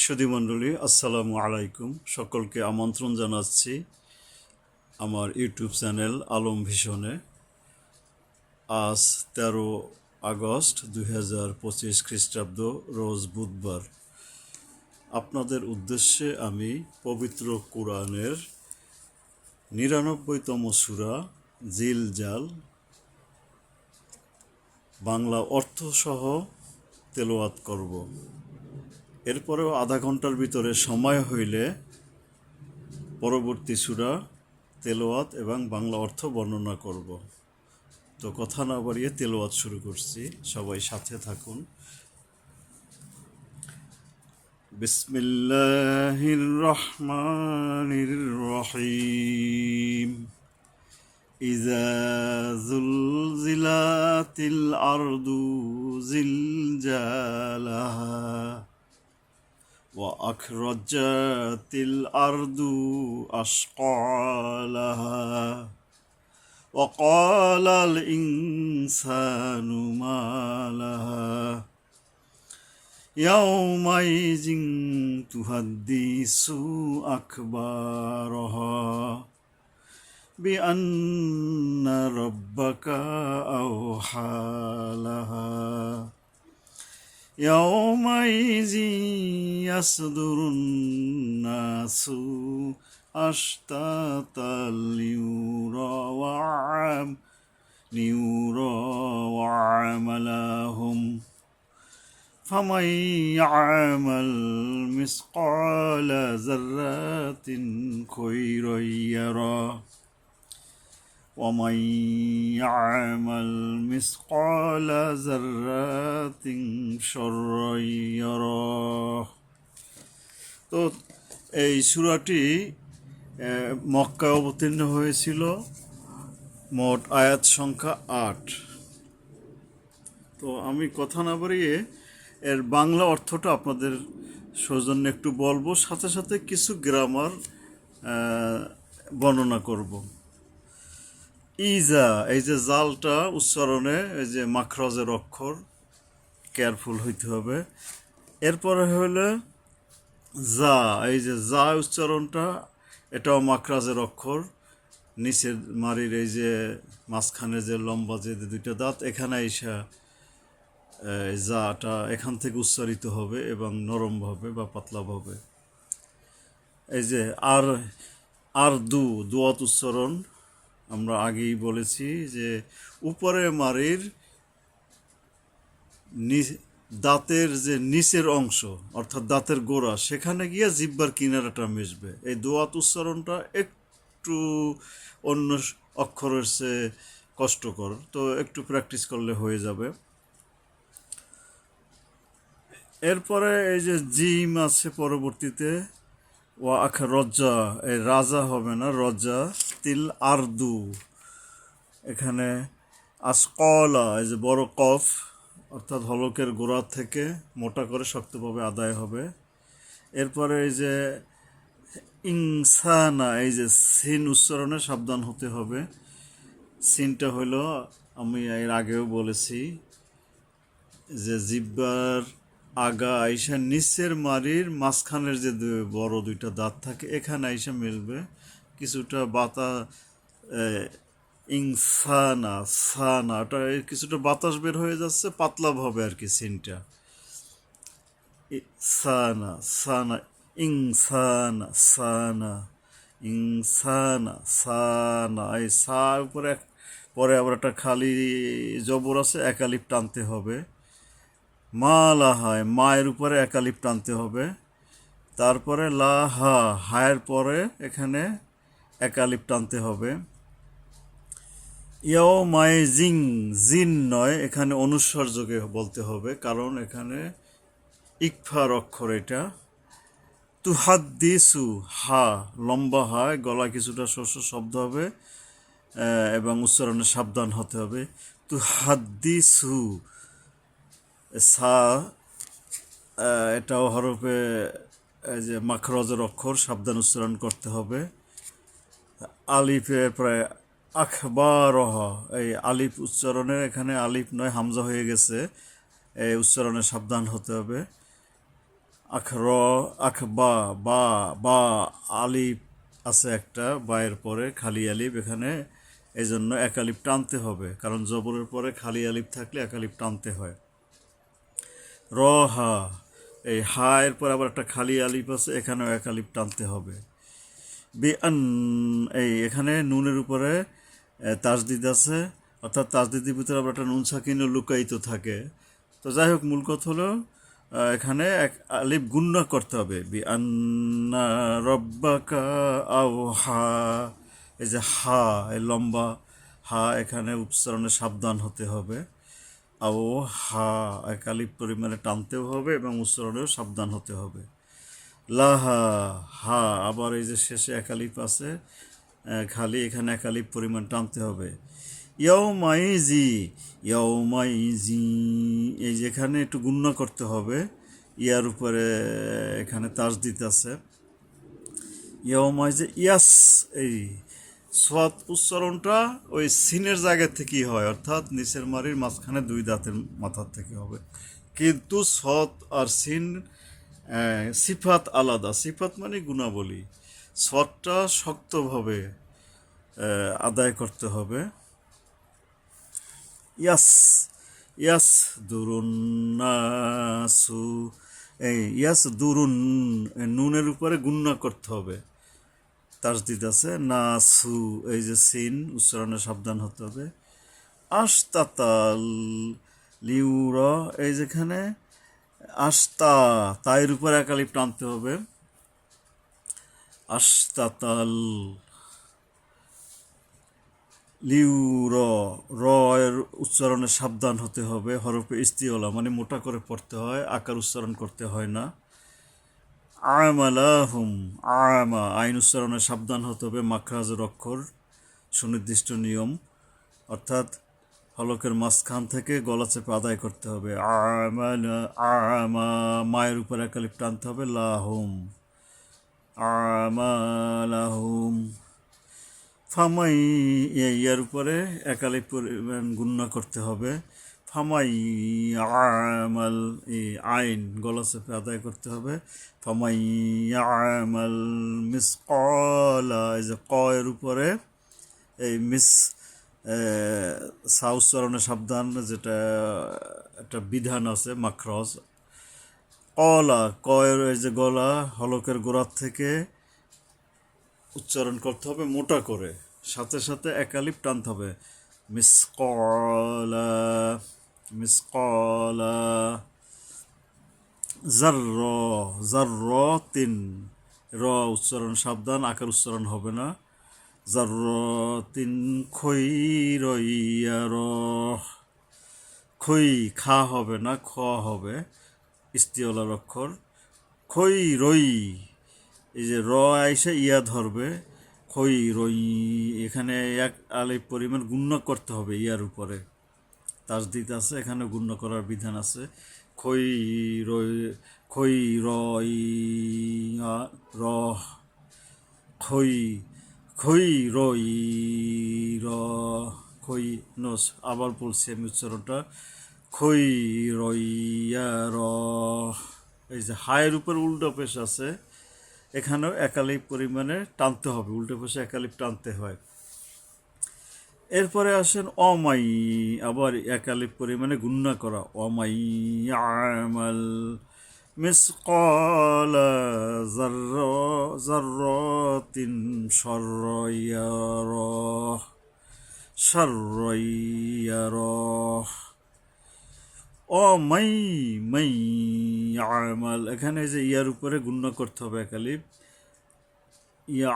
সুধীমণ্ডলী আসসালামু আলাইকুম। সকলকে আমন্ত্রণ জানাচ্ছি আমার ইউটিউব চ্যানেল আলম ভিশনে। আজ 13 আগস্ট 2025 খ্রিস্টাব্দ, রোজ বুধবার। আপনাদের উদ্দেশ্যে আমি পবিত্র কোরআনের 99তম সূরা জিলজাল বাংলা অর্থসহ তেলাওয়াত করব। এরপরেও আধা ঘন্টার ভিতরে সময় হইলে পরবর্তী সূরা তেলাওয়াত এবং বাংলা অর্থ বর্ণনা করব। তো কথা না বাড়িয়ে তেলাওয়াত শুরু করছি, সবাই সাথে থাকুন। বিসমিল্লাহির রহমানির রহিম। ইযা যুলজিলাতিল আরদু জিলজালাহা وأخرجت الأرض أثقالها وقال الإنسان ما لها يومئذ تحدث أخبارها بأن ربك أوحى لها يومئذ يصدر الناس أشتاتا ليروا أعمالهم فمن يعمل مثقال ذرة خيرا يره ومن يعمل مثقال ذرة شرا يره। তো এই সূরাটি মক্কায় অবতীর্ণ হয়েছিল। মোট আয়াত সংখ্যা 8। তো আমি কথা না বাড়িয়ে এর বাংলা অর্থটা আপনাদের সৌজন্যে একটু বলবো, সাথে সাথে কিছু গ্রামার বর্ণনা করব। ইজা, এই যে জালটা উচ্চারণে এই যে মাখরাজের অক্ষর, কেয়ারফুল হইতে হবে। এরপরে হলো যা, এই যে যা উচ্চারণটা, এটাও মাখরাজের অক্ষর। নিচের মারির এই যে মাঝখানে যে লম্বা যে দুইটা দাঁত, এখানে এসা যাটা এখান থেকে উচ্চারিত হবে এবং নরমভাবে বা পাতলাভাবে। এই যে আর দুয়াত উচ্চারণ আমরা আগেই বলেছি যে উপরে মারির দাঁতের যে নিচের অংশ অর্থাৎ দাঁতের গোড়া, সেখানে গিয়ে জিহ্বার কিনারাটা মিশবে। এই দোয়াত উচ্চারণটা একটু অন্য অক্ষরের চেয়ে কষ্টকর, তো একটু প্র্যাকটিস করলে হয়ে যাবে। এরপরে এই যে জিম আছে পরবর্তীতে, ওয়া আখা রজ্জা, এই রাজা হবে না, রজ্জা। তিল আরদু, এখানে আসকলা, এই যে বড় কফ অর্থাৎ হলকের গোড়া থেকে মোটা করে শক্তভাবে আদায় হবে। এরপরে এই যে ইনসানা, এই যে সিন উচ্চারণে সাবধান হতে হবে। সিনটা হইল, আমি এর আগেও বলেছি যে জিহ্বার আগা আইসা নিচের মারির মাঝখানের যে বড় দুইটা দাঁত থাকে, এখানে আইসা মিলবে। কিছুটা ইনসানা সানা, ওটা কিছুটা বাতাস বের হয়ে যাচ্ছে পাতলাভাবে আর কি। সিনটা সানা সানা, ইনসানা সানা, ইনসানা সানা। এই সা উপরে পরে আবার একটা খালি জবর আছে, একালিপ টানতে হবে। মা লাহায়, মায়ের উপরে একালিপ টানতে হবে। তারপরে লাহা, হায়ের পরে এখানে একালিপ টানতে হবে। ইয়াও মায়ে জিং, জিন নয়, এখানে অনুস্বরযোগে বলতে হবে, কারণ এখানে ইকফার অক্ষর এটা। তুহাদ্দিসু, হা লম্বা হয়, গলা কিছুটা শব্দ হবে এবং উচ্চারণে সাবধান হতে হবে। তুহাদ্দিসু, সা এটাও হরফে এই যে মাখরজের অক্ষর, সাবধান উচ্চারণ করতে হবে। আলিফের প্রায় আখবারহ, এই আলিফ উচ্চারণে এখানে আলিফ নয় হামজা হয়ে গেছে, এই উচ্চারণে সাবধান হতে হবে। আখ র আখ বা বা বা আলিফ আছে একটা বায়ের পরে খালি আলিফ এখানে, এই জন্য এক আলিফ টানতে হবে, কারণ জবরের পরে খালি আলিফ থাকলে এক আলিফ টানতে হয়। র হা, এই হা এর পরে আবার একটা খালি আলিফ আছে, এখানেও এক আলিফ টানতে হবে। বি আন, এই এখানে নুনের উপরে তাজদিদ আছে, অর্থাৎ তাজদিদের ভিতরে আবার একটা নুন সাকিনও লুকায়িত থাকে। তো যাই হোক, মূল কথা হলো এখানে এক আলিফ গুণনা করতে হবে। বি আন্না রব্বাকা আও হা, এই যে হা, এই লম্বা হা, এখানে উচ্চারণে সাবধান হতে হবে। আও হা, এক আলিফ পরিমাণে টানতেও হবে এবং উচ্চারণেও সাবধান হতে হবে। লাহা, হা, আবার এই যে শেষে একালিপ আছে খালি, এখানে একালিপ পরিমাণ টানতে হবে। ইয়াউমাইজি, ইয়াউমাইজি, এই যেখানে একটু গুণনা করতে হবে, ইয়ার উপরে এখানে তাজদিদ আছে। ইয়াউমাইজি, ইয়াস, এই সোয়াদ উচ্চারণটা ওই সিনের জায়গা থেকেই হয়, অর্থাৎ নিচের মারির মাঝখানে দুই দাঁতের মাথার থেকে হবে, কিন্তু সৎ আর সিন সিফাত আলাদা। সিফাত মানে গুণাবলী, সৎটা শক্তভাবে আদায় করতে হবে। ইয়াস, ইয়াস দুরুন্নাসু, এই ইয়াস দুরুন, নুনের উপরে গুণনা করতে হবে, তাসদিদ আছে। নাসু, এই যে সিন, উচ্চারণে সাবধান হতে হবে। আশতাতাল লিউরা, এই যেখানে আস্তা, তাইর উপর একালিপ টানতে হবে। আস্তাতাল লিউর, র এর উচ্চারণে সাবধান হতে হবে, হরফে ইস্তিওলা মানে মোটা করে পড়তে হয়, আকার উচ্চারণ করতে হয় না। আমালাহুম, আমা, আইন উচ্চারণে সাবধান হতে হবে, মাখরাজের অক্ষর সুনির্দিষ্ট নিয়ম, অর্থাৎ হলকের মাঝখান থেকে গলা চেপে আদায় করতে হবে। আমালা, আমা, মায়ের উপর একালিপ টানতে হবে। লাহুম, আমালাহুম, ফামাই, ইয়ার উপরে একালিপ পরিমাণ গুণনা করতে হবে। ফামাই আমাল, এই আইন গলা চেপে আদায় করতে হবে। ফামাই আমাল মিসকালা, এই যে ক এর উপরে এই মিস সা উচ্চারণে সাবধান, যেটা একটা বিধান আছে মাখরজ। কলা, কয়ের এই যে গলা, হলকের গোড়ার থেকে উচ্চারণ করতে হবে মোটা করে, সাথে সাথে একালিপ টানতে হবে। মিসকলা, মিসকলা। জার্র, জার্র তিন, র উচ্চারণ সাবধান, আকার উচ্চারণ হবে না। জার্র তিন খৈরইয়ার, খই, খা হবে না, খ হবে, ইস্তিওয়ালার অক্ষর। খই রই, এই যে র আইসে ইয়া ধরবে, খই রই, এখানে এক আলিফ পরিমাণ গুণ্য করতে হবে ইয়ার উপরে, তাসদিদ আছে, এখানে গুণ্য করার বিধান আছে। খই রই, খই রই, র, খই, খই রই, র, খই নস, আবার বলছি আমি উচ্চারণটা, খই রইয়া র। এই যে হায়ের উপর উল্টো পেশ আছে, এখানেও একালিপ পরিমাণে টানতে হবে, উল্টো পেশে একালিপ টানতে হয়। এরপরে আসেন অমাই, আবার একালিপ পরিমাণে গুণনা করা। অমাই আমাল মিসকালা যাররাতিন শাররান ইয়ারাহ, শাররান ইয়ারাহ। অমাই, মাই আমাল, এখানে যে ইয়ার উপরে গুণনা করতে হবে একালিপ, ইয়া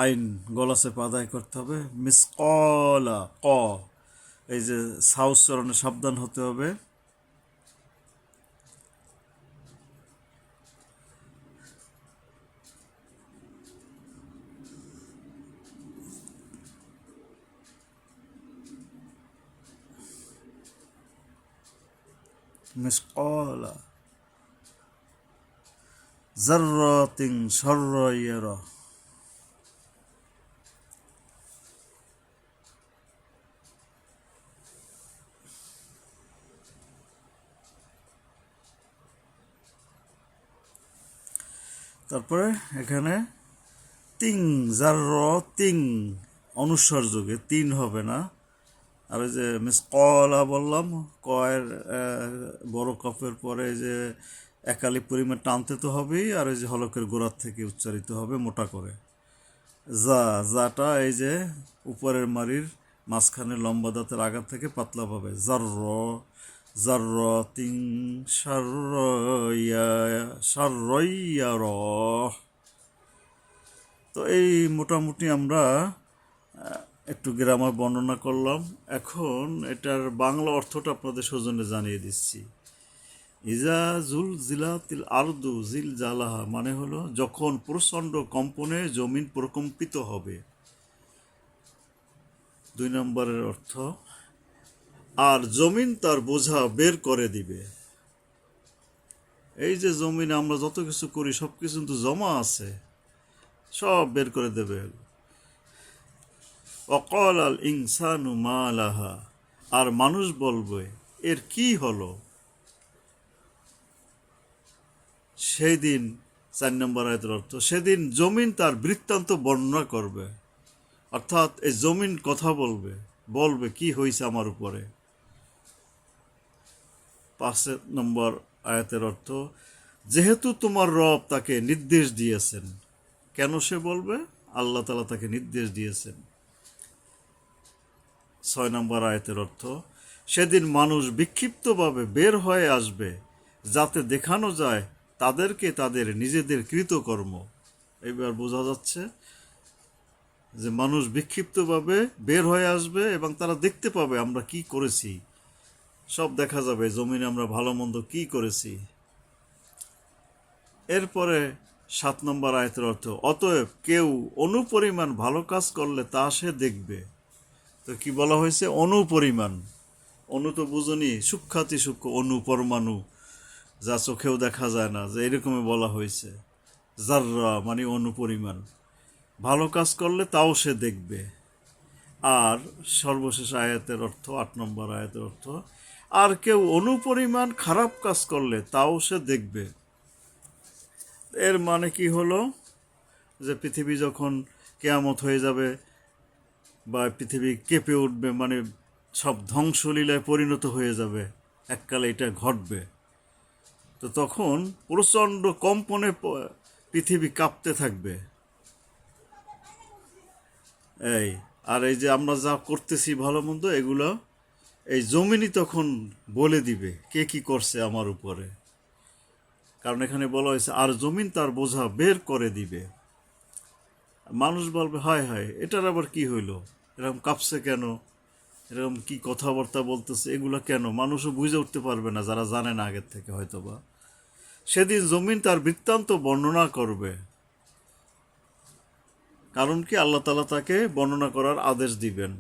আইন গলা চেপে আদায় করতে হবে। মিসকলা, ক, এই যে সা উচ্চারণে সাবধান হতে হবে। মিসকলা যাররাতিন শাররান ইয়ারাহ। তারপরে এখানে তিং, যার র তিং অনুস্বার যুগে, তিন হবে না। আর ওই যে মিস কলা বললাম, কয়ের বড় কফের পরে যে একালি পরিমাণ টানতে তো হবেই, আর ওই যে হলকের গোড়ার থেকে উচ্চারিত হবে মোটা করে। যা, যাটা এই যে উপরের মারির মাঝখানে লম্বা দাঁতের আগার থেকে পাতলা পাবে। জার্র, জার্র তিং সারইয়া, সারইয়া র। তো এই মোটামুটি আমরা একটু গ্রামার বর্ণনা করলাম। এখন এটার বাংলা অর্থটা আপনাদের সৌজন্যে জানিয়ে দিচ্ছি। ইজা জুল জিলাতিল আরদু জিল জালাহা মানে হলো যখন প্রচণ্ড কম্পনে জমিন প্রকম্পিত হবে। 2 নম্বরের অর্থ, আর জমিন তার বোঝা বের করে দিবে। এই যে জমিনে আমরা যত কিছু করি সব কিছু কিন্তু জমা আছে, সব বের করে দেবে। অকল আল ইনসানু মা লাহা, আর মানুষ বলবে এর কি হলো। সেই দিন, 4 নম্বর আয়াতের অর্থ, সেদিন জমিন তার বৃত্তান্ত বর্ণনা করবে। অর্থাৎ এই জমিন কথা বলবে, বলবে কি হয়েছে আমার উপরে। 5 নম্বর আয়াতের অর্থ, যেহেতু তোমার রব তাকে নির্দেশ দিয়েছেন। কেন সে বলবে? আল্লাহ তাআলা তাকে নির্দেশ দিয়েছেন। 6 নম্বর আয়াতের অর্থ, সেদিন মানুষ বিক্ষিপ্তভাবে বের হয়ে আসবে যাতে দেখানো যায় তাদেরকে তাদের নিজেদের কৃতকর্ম। এবার বোঝা যাচ্ছে যে মানুষ বিক্ষিপ্তভাবে বের হয়ে আসবে এবং তারা দেখতে পাবে আমরা কি করেছি, সব দেখা যাবে জমিনে আমরা ভালো মন্দ কি করেছি। এরপরে 7 নম্বর আয়াতের অর্থ, অতএব কেউ অনুপরিমাণ ভালো কাজ করলে তা সে দেখবে। তো কি বলা হয়েছে? অনুপরিমাণ। অনু তো বুঝনি, সূক্ষাতি সূক্ষ্ম অনু, পরমাণু, যা চোখেও দেখা যায় না, যে এরকমই বলা হয়েছে। জাররা মানে অনুপরিমাণ ভালো কাজ করলে তাও সে দেখবে। আর সর্বশেষ আয়াতের অর্থ, 8 নম্বর আয়াতের অর্থ, আর কেউ অনুপরিমাণ খারাপ কাজ করলে তাও সে দেখবে। এর মানে কি হলো? যে পৃথিবী যখন কেয়ামত হয়ে যাবে বা পৃথিবী কেঁপে উঠবে, মানে সব ধ্বংসলীলায় পরিণত হয়ে যাবে, এককালে এটা ঘটবে। তো তখন প্রচণ্ড কম্পনে পৃথিবী কাঁপতে থাকবে। এই আর এই যে আমরা যা করতেছি ভালো মন্দ, এগুলো এই জমিনই তখন বলে দিবে কে কি করছে আমার উপরে। কারণ এখানে বলা হয়েছে আর জমিন তার বোঝা বের করে দিবে। মানুষ বলবে হায় হায়, এটার আবার কি হইলো, এরকম কাঁপছে কেন, এরকম কি কথাবার্তা বলতেছে, এগুলো কেন? মানুষও বুঝে উঠতে পারবে না যারা জানে না আগের থেকে হয়তোবা। সেদিন জমিন তার বৃত্তান্ত বর্ণনা করবে। কারণ কি? আল্লাহ তাআলা তাকে বর্ণনা করার আদেশ দিবেন।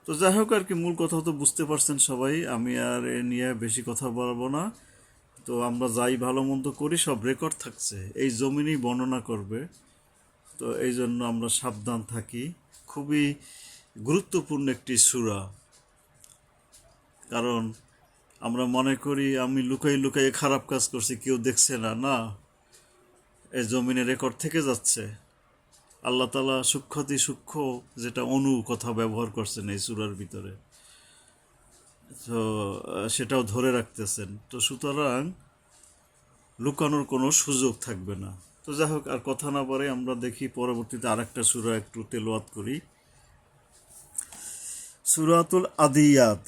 তো যাই হোক, আর কি মূল কথা তো বুঝতে পারছেন সবাই, আমি আর এ নিয়ে বেশি কথা বলবো না। তো আমরা যাই ভালো মন্দ করি সব রেকর্ড থাকছে, এই জমিনই বর্ণনা করবে। তো এই জন্য আমরা সাবধান থাকি। খুবই গুরুত্বপূর্ণ একটি সূরা। কারণ আমরা মনে করি আমি লুকাই লুকাই খারাপ কাজ করছি, কেউ দেখছে না, না, এই জমিনে রেকর্ড থেকে যাচ্ছে। আল্লাহ তাআলা সূক্ষ্মাতি সূক্ষ্ম যেটা অনু কথা ব্যবহার করছেন এই সূরার ভিতরে, তো সেটাও ধরে রাখতেছেন। তো সুতরাং লুকানোর কোনো সুযোগ থাকবে না। তো যাই হোক, আর কথা না বলে আমরা দেখি পরবর্তীতে আরেকটা সূরা একটু তেলাওয়াত করি। সূরাতুল আদিয়াত।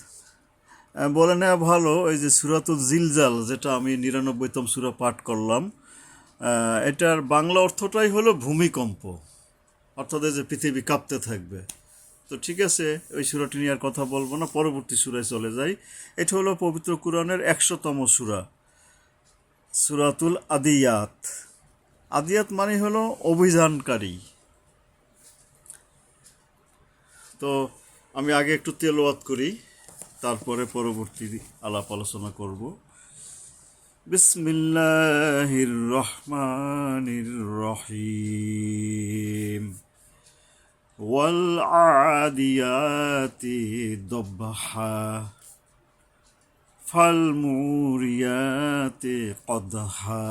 বলে নেওয়া ভালো, এই যে সূরাতুল জিলজাল, যেটা আমি 99তম সূরা পাঠ করলাম, এটার বাংলা অর্থটাই হলো ভূমিকম্প। অর্থাৎ এই যে পৃথিবী কাঁপতে থাকবে। তো ঠিক আছে, ওই সূরাটি নিয়ে আর কথা বলবো না, পরবর্তী সূরায় চলে যাই। এটা হলো পবিত্র কুরআনের 100তম সূরা, সূরাতুল আদিয়াত। আদিয়াত মানে হলো অভিযানকারী। তো আমি আগে একটু তেলাওয়াত করি, তারপরে পরবর্তী আলাপ আলোচনা করব। বিসমিল্লাহির রহমানির রহিম। ওয়াল আদিয়াতি দবহা ফাল মুরিয়াতি কদহা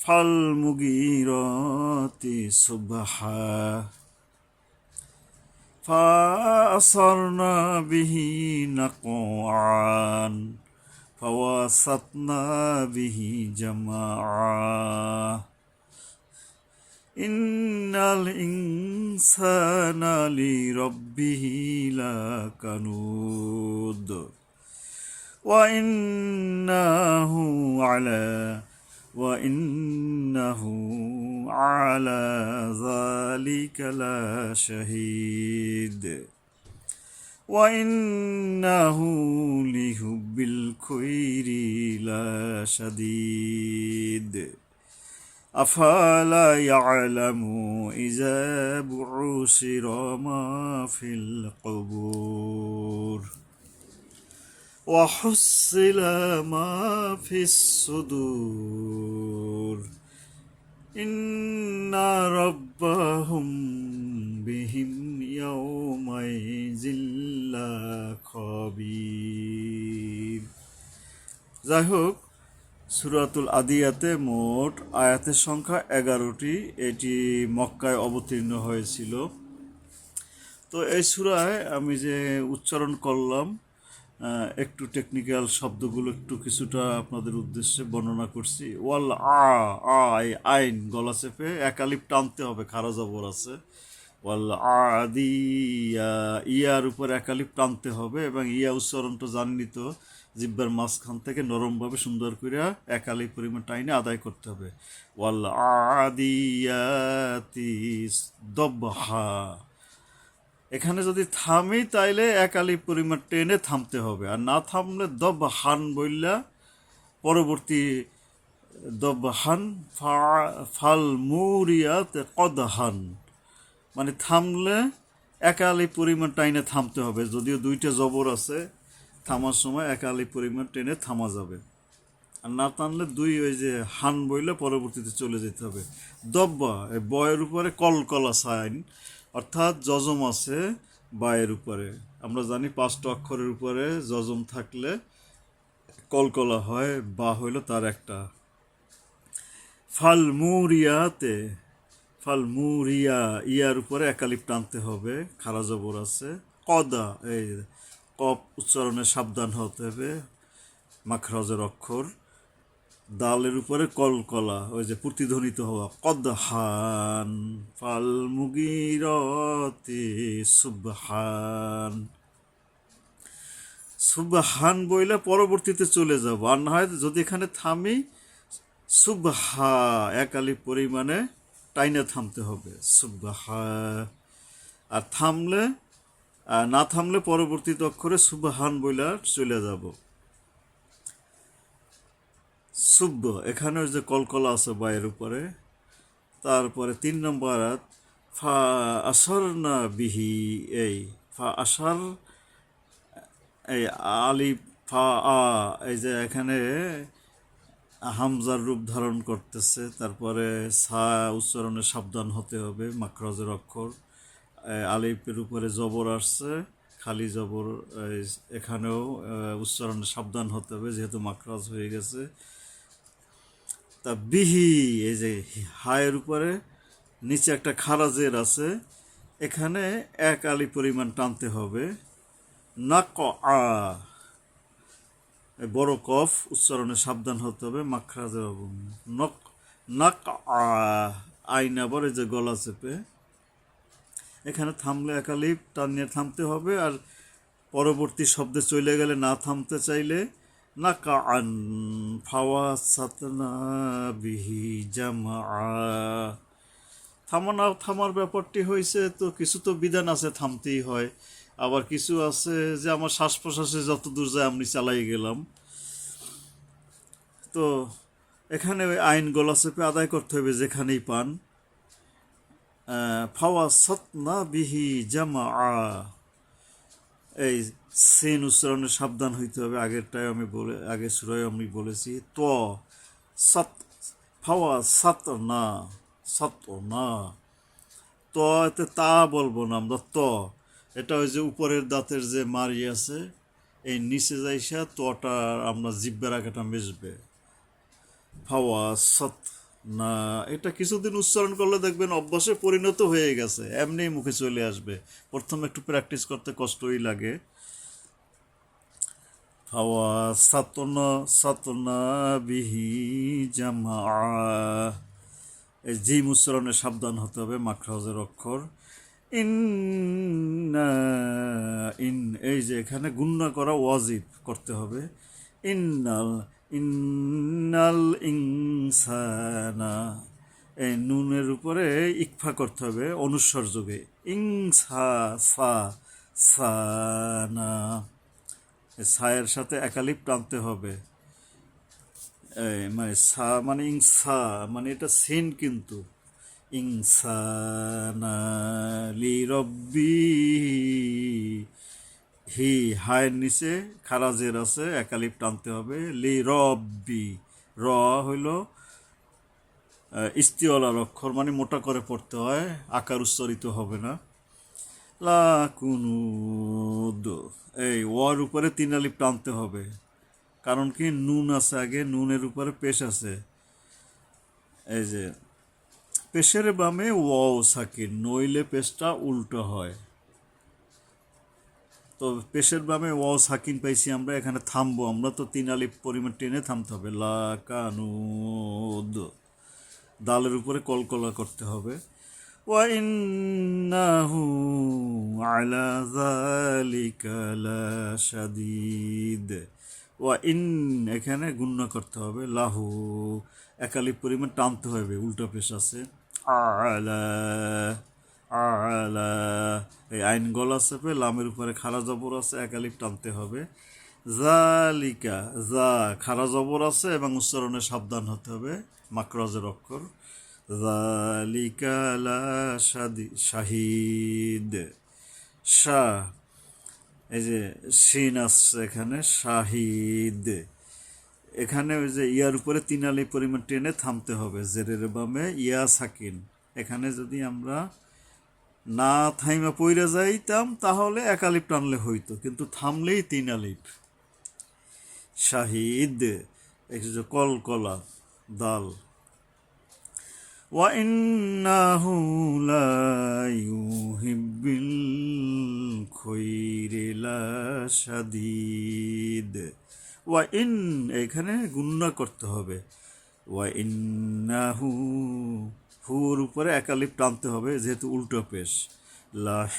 ফালমুগিরাতি সুবহা فأثرنا به نقعا فوسطنا به جمعا إن الإنسان لربه لكنود وإنه على وإنه على ذلك لشهيد وإنه لحب الخير لشديد أفلا يعلم إذا بعثر ما في القبور وحصل ما في الصدور إن ربهم بهم يومئذ لخبير যাই হোক সূরাতুল আদিয়াতে মোট আয়াতের সংখ্যা 11টি। এটি মক্কায় অবতীর্ণ হয়েছিল। তো এই সূরায় আমি যে উচ্চারণ করলাম একটু টেকনিক্যাল শব্দগুলো একটু কিছুটা আপনাদের উদ্দেশ্যে বর্ণনা করছি। ওয়াল এই আইন গলা চেপে একালিপ টানতে হবে, খারা জবর আছে। ওয়াল আদিয়া ইয়ার উপর একালিপ টানতে হবে এবং ইয়া উচ্চারণটা জাননি তো জিব্বার মাঝখান থেকে নরমভাবে সুন্দর করে একালিপ পরিমাণ টাইনে আদায় করতে হবে। ওয়াল আদিয়াতি দবহা, এখানে যদি থামি তাইলে একালি পরিমাণ টেনে থামতে হবে, আর না থামলে দবহান বললা পরবর্তী দবহান ফাল মুরিয়াত কদহান, মানে থামলে একালি পরিমাণ টাইনে থামতে হবে। যদিও দুইটা জবর আছে, থামার সময় একালি পরিমাণ টেনে থামা যাবে, আর না টানলে দুই ওই যে হান বইলে পরবর্তীতে চলে যেতে হবে। দব্বা এই বয়ের উপরে কলকলা সাইন, অর্থাৎ যজম আছে বায়ের উপরে। আমরা জানি 5টা অক্ষরের উপরে যজম থাকলে কলকলা হয়, বা হইল তার একটা। ফালমুরিয়াতে ফালমুরিয়া ইয়ার উপরে একালিপ টানতে হবে, খারা জবর আছে। কদা এই কপ উচ্চারণে সাবধান হতে হবে, মাখরাজের অক্ষর। দালের উপরে কলকলা, ওই যে প্রতিধ্বনিত হওয়া, কদহান ফাল মুগিরাতি সুবহান। সুবহান বইলে পরবর্তীতে চলে যাব, আর না হয় যদি এখানে থামি সুবহা একালি পরিমাণে টাইনে থামতে হবে, সুবহা। আর থামলে না থামলে পরবর্তী অক্ষরে সুবহান বইলা চলে যাব। সুব্ব এখানে যে কলকলা আছে বায়ের উপরে। তারপরে 3 নম্বর আয়াত ফা আসার না বিহি, এই ফা আসার এই আলিফ ফা এই যে এখানে হামজার রূপ ধারণ করতেছে। তারপরে সা উচ্চারণে সাবধান হতে হবে, মাখরাজের অক্ষর। আলিফের উপরে জবর আসছে, খালি জবর, এখানেও উচ্চারণে সাবধান হতে হবে যেহেতু মাখরাজ হয়ে গেছে। তা বিহি এই যে হায়ের উপরে নিচে একটা খারাজের আছে, এখানে এক আলি পরিমাণ টানতে হবে। নাক আ বড় কফ উচ্চারণে সাবধান হতে হবে, মাখরাজের নক নাক আইন আবার এই যে গলা চেপে এখানে থামলে একালিপ টানিয়ে থামতে হবে, আর পরবর্তী শব্দে চলে গেলে না থামতে চাইলে নাকাআন ফাওয়াসাতনা বিহি জামআ। থামার ব্যাপারটি হয়েছে তো কিছু তো বিধান আছে, থামতেই হয়। আবার কিছু আছে যে আমার শ্বাস প্রশ্বাসে যত দূর যায় আমি চালাই গেলাম। তো এখানে ওই আইন গলা চেপে আদায় করতে হবে যেখানেই পান। ফাওয়াসাতনা বিহি জামআ, এই সেন উচ্চারণে সাবধান হইতে হবে। আগেরটায় আমি আগের সূরায় আমি বলেছি ত সাত ফাওয়া সাত না ত, এতে তা বলবো না আমরা, ত। এটা ওই যে উপরের দাঁতের যে মারি আছে, এই নিচে যাইসা তটা আমরা জিব্বার আগাটা মেশবে। ফাওয়া সাত না, এটা কিছুদিন উচ্চারণ করলে দেখবেন অভ্যাসে পরিণত হয়ে গেছে, এমনি মুখে চলে আসবে। প্রথমে একটু প্র্যাকটিস করতে কষ্টই লাগে। হাওয়া সাতনা সাতনা বিহি জামা, এই জিম উচ্চারণে সাবধান হতে হবে, মাখরাজের অক্ষর। ইন্না, ইন, এই যে এখানে গুণনা করা ওয়াজিব করতে হবে। ইন্নাল, ইন্নাল ইনসানা, এই নুনের উপরে ইকফা করতে হবে অনুস্বর যোগে। ইংসা সা, সানা, এই সায়ের সাথে একালিপ টানতে হবে। মানে সা মানে ইংসা, মানে এটা সিন কিন্তু। ইনসানা লি রব্বি, হি, হায়ের নিচে খারাজের আছে, একালিপ টানতে হবে। লি রব্বি, র হইল ইস্তিওয়ালার অক্ষর, মানে মোটা করে পড়তে হয়, আকার উচ্চারিত হবে না। লা কুনুদ, এই ওয়ার উপরে তিন আলিপ টানতে হবে, কারণ কি নুন আছে আগে, নুনের উপরে পেশ আছে। এই যে পেশের বামে ওয়াও সাকিন, নইলে পেশটা উল্টো হয়। তো পেশের বামে ওয়াও সাকিন পাইছি আমরা, এখানে থামবো আমরা, তো তিন আলিপ পরিমাণ টেনে থামতে হবে। লা কানুদ, দালের উপরে কলকলা করতে হবে। ওয়া ইন্নাহু আলা যালিকা লাশাদীদ, ওয়া ইন, এখানে গুণনা করতে হবে। লাহু, একালিপ পরিমাণ টানতে হবে, উল্টা পেশ আছে। আলা, আলা, এই আইন গলা চেপে লামের উপরে খাড়া জবর আছে, একালিপ টানতে হবে। জালিকা, যা খাড়া জবর আছে এবং উচ্চারণে সাবধান হতে হবে, মাকরাজের অক্ষর। জালিকা লা শাহিদ, শাহ, এই যে শিন আসছে এখানে, শাহিদ, এখানে ওই যে ইয়ার উপরে তিন আলি পরিমাণ টেনে থামতে হবে, জেরের বামে ইয়া সাকিন। এখানে যদি আমরা না থাইমা পইরা যাইতাম তাহলে এক আলিফ টানলে হইতো, কিন্তু থামলেই তিন আলিফ। শাহিদ, এই যে কলকলা, দাল। ওয়া ইন্নাহু লা ইউহিব্বুল খৈরি লাশাদীদ, ওয়া ইন, এখানে গুণনা করতে হবে। ওয়া ইন্নাহু, হুর উপরে একালিপ টানতে হবে যেহেতু উল্টো পেশ। লাহ,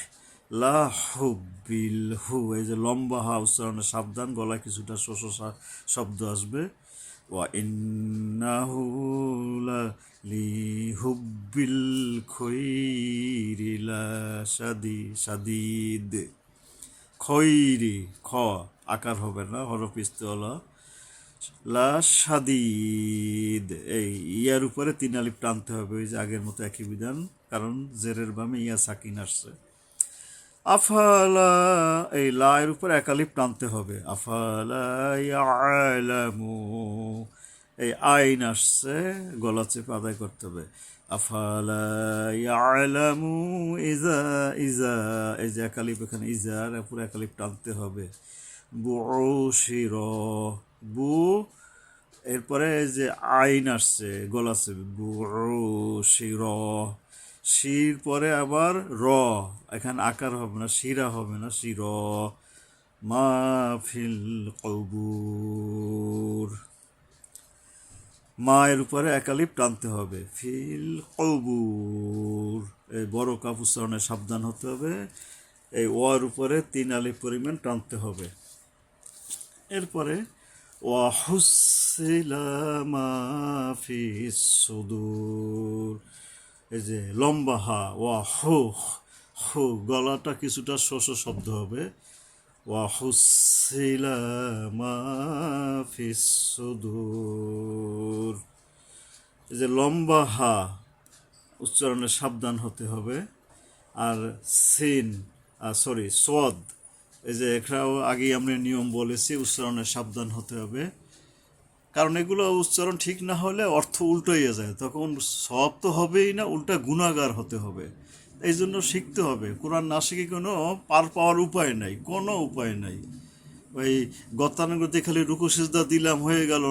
লাহুব্বিল, হু, এই যে লম্বা হা উচ্চারণে সাবধান, গলায় কিছুটা শোষ শব্দ আসবে। ওয়া ইন্নাহু লিহুব্বিল খৈরি লাশাদীদ, খৈরি, খ আকার হবে না, হরফ ইস্তেওয়ালা। লাশাদীদ, এই ইয়ার উপরে তিন আলিফ টানতে হবে, ওই যে আগের মতো একই বিধান, কারণ জেরের বামে ইয়া সাকিন আসছে। আফালা, এই লা এর উপর এক আলিফ টানতে হবে। আফালা ইয়ালামু, এই আইন আসছে, গলা চেপে আদায় করতে হবে। আফালা ইয়ালামু ইজা, ইজা, এই যে এক আলিফ এখানে ইজার উপর এক আলিফ টানতে হবে। বুশির, বু, এরপরে এই যে আইন আসছে, গলা চেপে, বুশির, শির পরে আবার র, এখানে আকার হবে না, শিরা হবে না, শির, মা ফিল কবুর, মা এর উপরে একালিপ টানতে হবে। ফিল কবুর, এই বড় কাপ উচ্চারণে সাবধান হতে হবে, এই ওয়ার উপরে তিন আলিফ পরিমাণ টানতে হবে। এরপরে ওয়া হুসিলা মা ফিস সুদূর, এই যে লম্বা হা, ওয়া হু, হু, গলাটা কিছুটা শোষ শব্দ হবে। ওয়া হুসিলা মা ফিস সুদূর, এই যে লম্বা হা উচ্চারণে সাবধান হতে হবে। আর সিন, সরি সোয়াদ, এই যে এটাও আগেই আমরা নিয়ম বলেছি, উচ্চারণে সাবধান হতে হবে, কারণ এগুলো উচ্চারণ ঠিক না হলে অর্থ উল্টো হয়ে যায়, তখন সব তো হবেই না, উল্টা গুণাগার হতে হবে। এই জন্য শিখতে হবে, কোরআন না শিখে কোনো পার পাওয়ার উপায় নাই, কোনো উপায় নাই। ওই গতানুগতি খালি রুকু সিজদা দিলাম হয়ে গেল,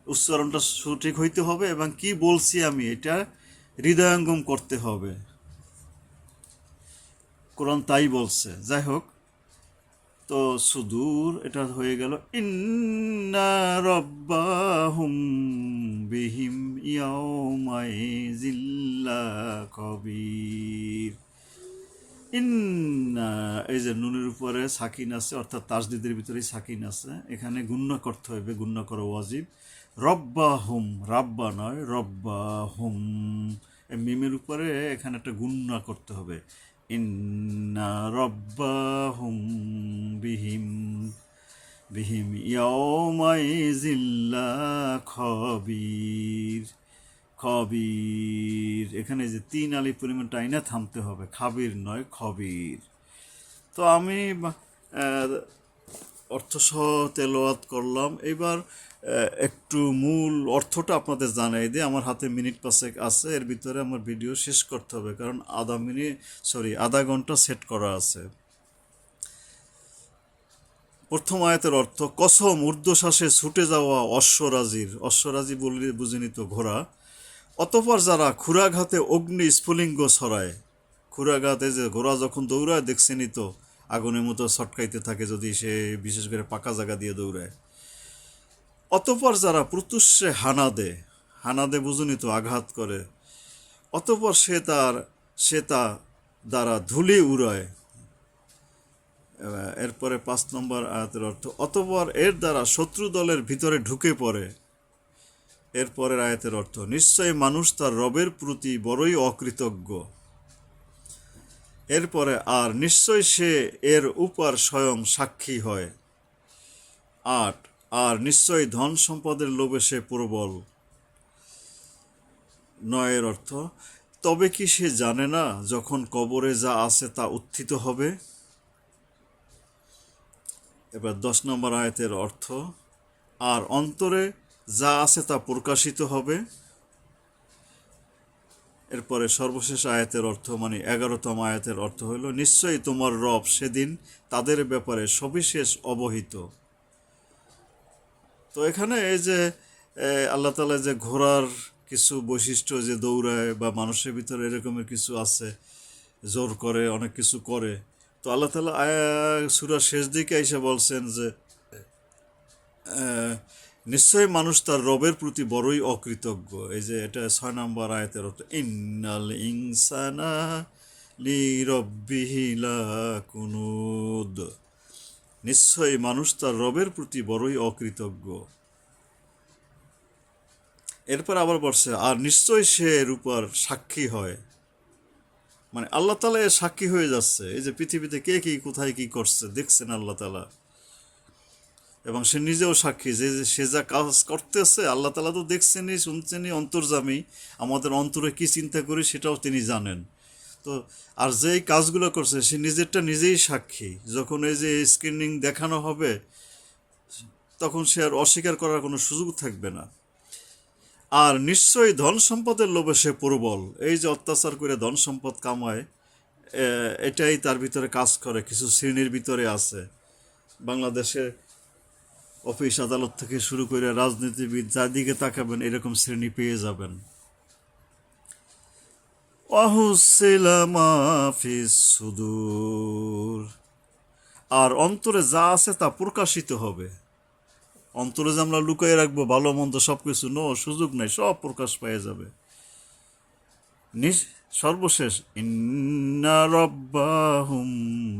উচ্চারণটা সঠিক হইতে হবে এবং কি বলছি আমি এটা হৃদয়ঙ্গম করতে হবে। কোরআন তাই বলছে। যাই হোক, তো সুদূর এটা হয়ে গেল ইন্না রব্বাহুম বিহিম ইয়াউমাইজিল্লা কবির। ইন্না, এই যে নুনের উপরে সাকিন আছে, অর্থাৎ তাসদিদের ভিতরেই সাকিন আছে, এখানে গুণনা করতে হবে, গুণনা করা ওয়াজিব। রব্বাহুম, রাব্বা নয়, রব্বাহুম, এই মিমের উপরে এখানে একটা গুণনা করতে হবে। ইন্না রব্বাহুম বিহিম বিহিম ইয়াউমাইজিল্লা খবির। খবির, এখানে যে তিন আলি পরিমাণ টাইনা থামতে হবে, খাবির নয়, খবির। তো আমি আহ, অর্থসহ তেলাওয়াত করলাম। এবার একটু মূল অর্থটা আপনাদের জানাই দিই। আমার হাতে মিনিট পাঁচেক আছে, এর ভিতরে আমার ভিডিও শেষ করতে হবে, কারণ আধা ঘন্টা সেট করা আছে। প্রথম আয়াতের অর্থ, কসম ঊর্ধ্বশ্বাসে ছুটে যাওয়া অশ্বরাজির, অশ্বরাজি বললে বুঝিনি তো ঘোড়া, অতঃপর যারা ক্ষুরাঘাতে অগ্নি স্ফুলিঙ্গ ছড়ায়। ক্ষুরাঘাতে যে ঘোড়া যখন দৌড়ায় দেখছেনই তো, আগুনের মতো ছটকাইতে থাকে যদি সে বিশেষ করে পাকা জায়গা দিয়ে দৌড়ায়। অতঃপর যারা প্রত্যুষে হানা দে বুঝুনি তো, আঘাত করে। অতঃপর সে তা দ্বারা ধুলি উড়ায়। এরপরে 5 নম্বর আয়াতের অর্থ, অতঃপর এর দ্বারা শত্রু দলের ভিতরে ঢুকে পড়ে। এরপরের আয়াতের অর্থ, নিশ্চয় মানুষ তার রবের প্রতি বড়ই অকৃতজ্ঞ। এরপরে, আর নিশ্চয় সে এর উপর স্বয়ং সাক্ষী হয়। 8, আর নিশ্চয় ধন সম্পদের লোভে সে প্রবল। 9 অর্থ, তবে কি সে জানে না যখন কবরে যা আছে তা উত্থিত হবে। এবার 10 নম্বর আয়াতের অর্থ, আর অন্তরে যা আছে তা প্রকাশিত হবে। এরপরে সর্বশেষ আয়াতের অর্থ, মানে 11তম আয়াতের অর্থ হইল, নিশ্চয়ই তোমার রব সেদিন তাদের ব্যাপারে সবিশেষ অবহিত। তো এখানে এই যে আল্লাহ তাআলা যে ঘোড়ার কিছু বৈশিষ্ট্য, যে দৌড়ায় বা মানুষের ভিতরে এরকমের কিছু আছে, জোর করে, অনেক কিছু করে। তো আল্লাহ তাআলা সূরার শেষ দিকে এসে বলছেন যে নিশ্চয়ই মানুষ তার রবের প্রতি বড়ই অকৃতজ্ঞ। এই যে এটা 6 নম্বর আয়াতের অর্থ, ইন্নাল ইনসানা লিরাব্বিহি লাকুনুদ। নিশ্চয়ই মানুষ তার রবের প্রতি বড়ই অকৃতজ্ঞ। এরপর আবার বলছে, আর নিশ্চয় সে এর উপর সাক্ষী হয়। মানে আল্লাহ তাআলা এর সাক্ষী হয়ে যাচ্ছে। এই যে পৃথিবীতে কে কি কোথায় কি করছে দেখছেন আল্লাহ তাআলা, এবং সে নিজেও সাক্ষী যে সে যা কাজ করতেছে আল্লাহ তাআলা তো দেখছেনই, শুনছেনই, অন্তর্যামী। আমাদের অন্তরে কি চিন্তা করি সেটাও তিনি জানেন। তো আর যেই কাজগুলো করছে সে নিজেরটা নিজেই সাক্ষী। যখন এই যে স্ক্রিনিং দেখানো হবে তখন সে আর অস্বীকার করার কোনো সুযোগ থাকবে না। আর নিশ্চয়ই ধন সম্পদের লোভে সে প্রবল। এই যে অত্যাচার করে ধন সম্পদ কামায়, এটাই তার ভিতরে কাজ করে। কিছু শ্রেণীর ভিতরে আছে বাংলাদেশে, অফিস আদালত থেকে শুরু করে রাজনীতিবিদ, যাদিকে তাকাবেন এরকম শ্রেণী পেয়ে যাবেন। ওয়াহুসিলা মা ফিস সুদূর, আর অন্তরে যা আছে তা প্রকাশিত হবে। অন্তরে যে আমরা লুকিয়ে রাখবো ভালো মন্দ সব কিছু, সুযোগ নাই, সব প্রকাশ পেয়ে যাবে। সর্বশেষ, ইন্না রব্বাহুম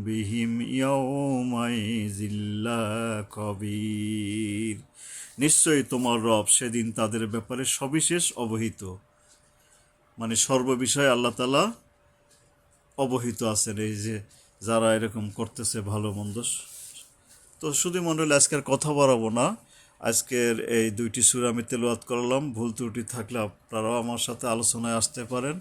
বিহিম ইয়াউমাইজিল্লা কবির। নিশ্চয়ই তোমার রব সেদিন তাদের ব্যাপারে সবিশেষ অবহিত। মানে সর্ববিষয়ে আল্লাহ তাআলা অবহিত আছেন, এই যে যারা এরকম করতেছে ভালো মন্দ। তো শুধু মণ্ডলী, আজকের কথা বাড়াবো না। আজকের এই 2টি সূরা আমি তেলাওয়াত করলাম। ভুল ত্রুটি থাকলে আপনারাও আমার সাথে আলোচনায় আসতে পারেন।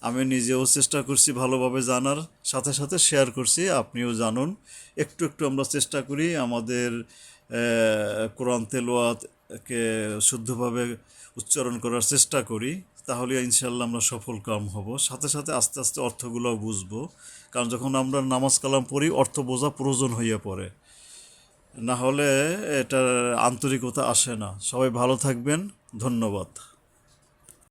আমি নিজেও চেষ্টা করছি ভালোভাবে জানার, সাথে সাথে শেয়ার করছি, আপনিও জানুন। একটু একটু আমরা চেষ্টা করি আমাদের কোরআন তেলাওয়াতকে শুদ্ধভাবে উচ্চারণ করার চেষ্টা করি, তাহলে ইনশাল্লাহ আমরা সফল কাম হব। সাথে সাথে আস্তে আস্তে অর্থগুলোও বুঝবো, কারণ যখন আমরা নামাজ কালাম পড়ি অর্থ বোঝা প্রয়োজন হইয়া পড়ে। না হলে এটার আন্তরিকতা আসে না। সবাই ভালো থাকবেন। ধন্যবাদ।